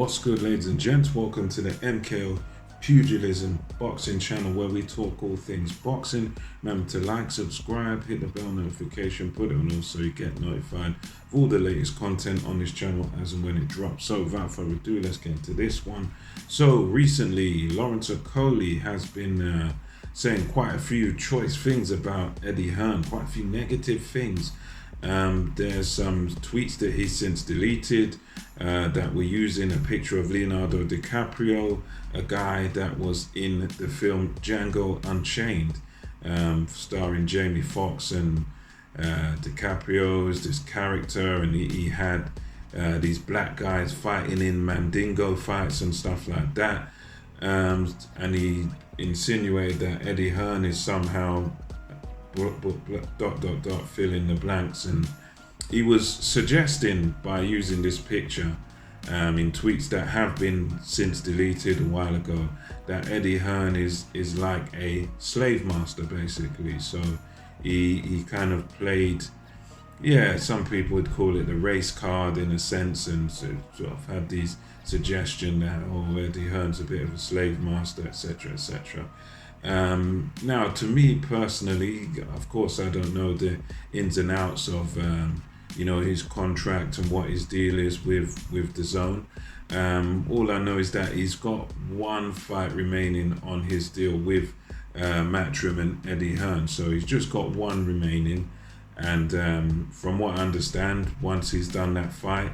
What's good, ladies and gents? Welcome to the MKO Pugilism Boxing channel where we talk all things boxing. Remember to like, subscribe, hit the bell notification, put it on all so you get notified of all the latest content on this channel as and when it drops. So without further ado, let's get into this one. So recently, Okolie has been saying quite a few choice things about Eddie Hearn, quite a few negative things. There's some tweets that he's since deleted that were using a picture of Leonardo DiCaprio, a guy that was in the film Django Unchained, starring Jamie Foxx, and DiCaprio is this character, and he had these black guys fighting in Mandingo fights and stuff like that, and he insinuated that Eddie Hearn is somehow fill in the blanks, and he was suggesting by using this picture in tweets that have been since deleted a while ago that Eddie Hearn is like a slave master basically. So he kind of played, some people would call it the race card in a sense, and sort of had these suggestion that Eddie Hearn's a bit of a slave master, etc., etc. Now, to me personally, of course, I don't know the ins and outs of his contract and what his deal is with the Zone. All I know is that he's got one fight remaining on his deal with Matchroom and Eddie Hearn, so he's just got one remaining. And from what I understand, once he's done that fight,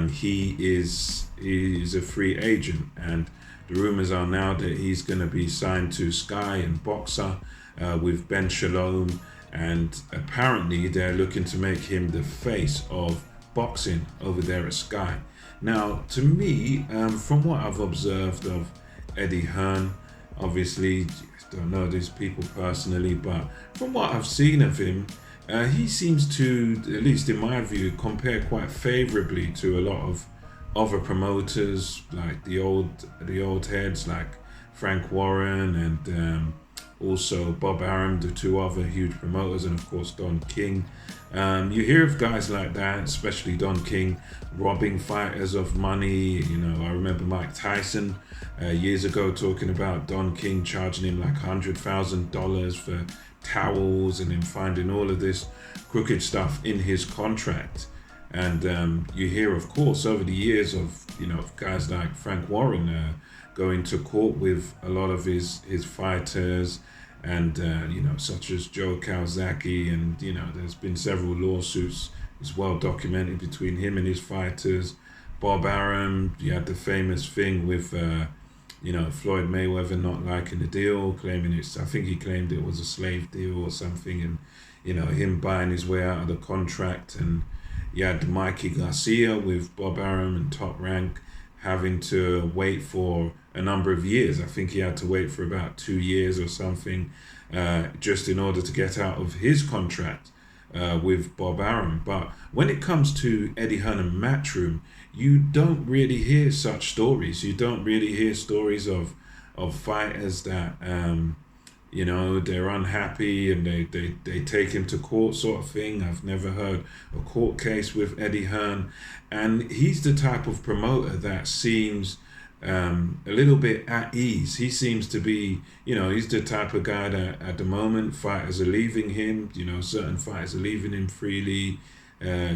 he is a free agent, and the rumors are now that he's going to be signed to Sky and Boxer with Ben Shalom, and apparently they're looking to make him the face of boxing over there at Sky. Now, to me, from what I've observed of Eddie Hearn, obviously, don't know these people personally, but from what I've seen of him, he seems to, at least in my view, compare quite favorably to a lot of other promoters, like the old heads like Frank Warren and also Bob Arum, the two other huge promoters, and of course Don King. You hear of guys like that, especially Don King, robbing fighters of money. I remember Mike Tyson years ago talking about Don King charging him like $100,000 for towels, and then finding all of this crooked stuff in his contract. And you hear, of course, over the years of guys like Frank Warren going to court with a lot of his fighters, and such as Joe Calzaghe, and there's been several lawsuits. It's well documented between him and his fighters. Bob Arum, you had the famous thing with Floyd Mayweather not liking the deal, claiming I think he claimed it was a slave deal or something, and him buying his way out of the contract. And you had Mikey Garcia with Bob Arum and Top Rank having to wait for a number of years. I think he had to wait for about 2 years or something, just in order to get out of his contract with Bob Arum. But when it comes to Eddie Hearn and Matchroom, you don't really hear such stories. You don't really hear stories of fighters that they're unhappy and they take him to court, sort of thing. I've never heard a court case with Eddie Hearn, and he's the type of promoter that seems a little bit at ease. He seems to be, he's the type of guy that at the moment fighters are leaving him. Certain fighters are leaving him freely.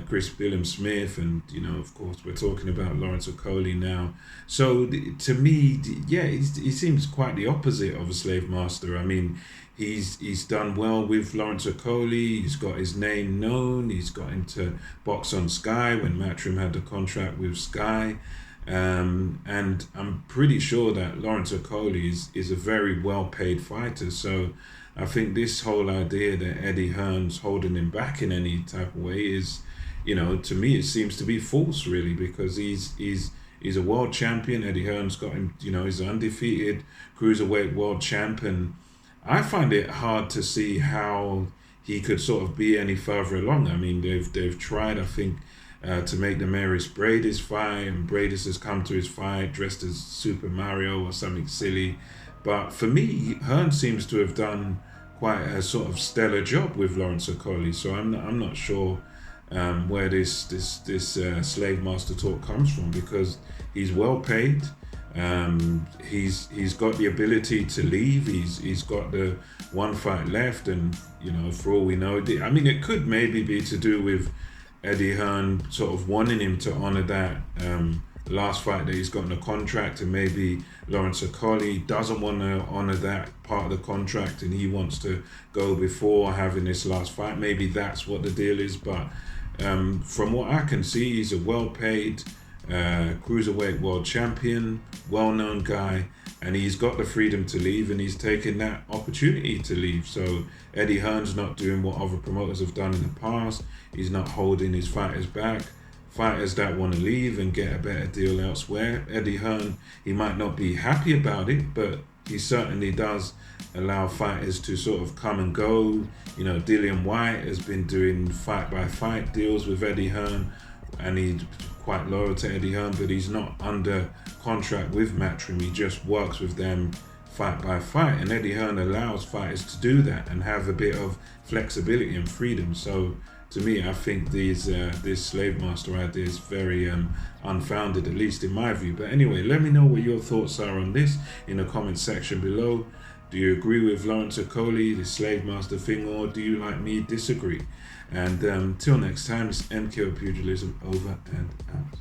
Chris Billam-Smith, and of course we're talking about Lawrence Okolie now. So to me, he seems quite the opposite of a slave master. I mean, he's done well with Lawrence Okolie. He's got his name known. He's got him to box on Sky when Matchroom had the contract with Sky. And I'm pretty sure that Lawrence Okolie is a very well-paid fighter. So I think this whole idea that Eddie Hearn's holding him back in any type of way is, to me it seems to be false, really, because he's a world champion. Eddie Hearn's got him, he's an undefeated cruiserweight world champ, and I find it hard to see how he could sort of be any further along. I mean, they've tried, I think, to make the Maris Bradis fight, and Bradis has come to his fight dressed as Super Mario or something silly. But for me, Hearn seems to have done quite a sort of stellar job with Lawrence Okolie, so I'm not sure where this slave master talk comes from, because he's well paid. He's got the ability to leave. He's got the one fight left, and for all we know, I mean, it could maybe be to do with Eddie Hearn sort of wanting him to honor that last fight that he's got in the contract, and maybe Lawrence Okolie doesn't want to honor that part of the contract and he wants to go before having this last fight. Maybe that's what the deal is, but from what I can see, he's a well-paid cruiserweight world champion, well-known guy, and he's got the freedom to leave, and he's taken that opportunity to leave. So Eddie Hearn's not doing what other promoters have done in the past. He's not holding his fighters back. Fighters that want to leave and get a better deal elsewhere. Eddie Hearn, he might not be happy about it, but he certainly does allow fighters to sort of come and go. Dillian White has been doing fight-by-fight deals with Eddie Hearn, and he's quite loyal to Eddie Hearn, but he's not under contract with Matchroom. He just works with them fight by fight, and Eddie Hearn allows fighters to do that and have a bit of flexibility and freedom. So to me, I think this slave master idea is very unfounded, at least in my view. But anyway, let me know what your thoughts are on this in the comment section below. Do you agree with Lawrence Okolie, the slave master thing, or do you, like me, disagree? And till next time, it's MKO Pugilism over and out.